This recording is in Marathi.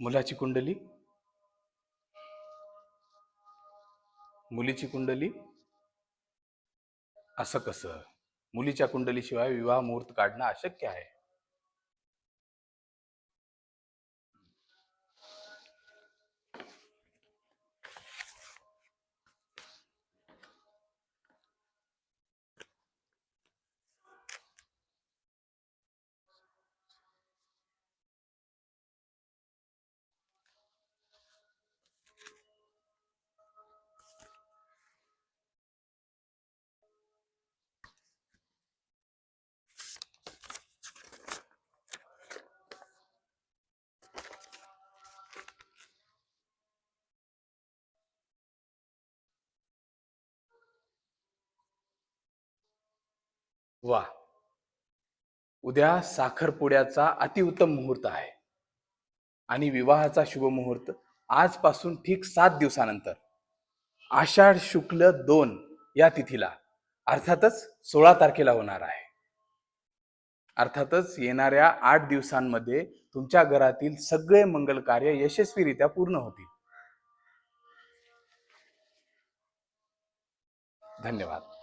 मुलाची कुंडली, मुलीची कुंडली, असं कसं? मुलीच्या कुंडलीशिवाय विवाह मुहूर्त काढणं अशक्य आहे. वा, उद्या साखरपुड्याचा अतिउत्तम मुहूर्त आहे आणि विवाहाचा शुभ मुहूर्त आजपासून ठीक 7 दिवसानंतर आषाढ शुक्ल 2 या तिथीला अर्थातच 16 तारखेला होणार आहे. अर्थातच येणाऱ्या 8 दिवसांमध्ये तुमच्या घरातील सगळे मंगल कार्य यशस्वीरित्या पूर्ण होतील. धन्यवाद.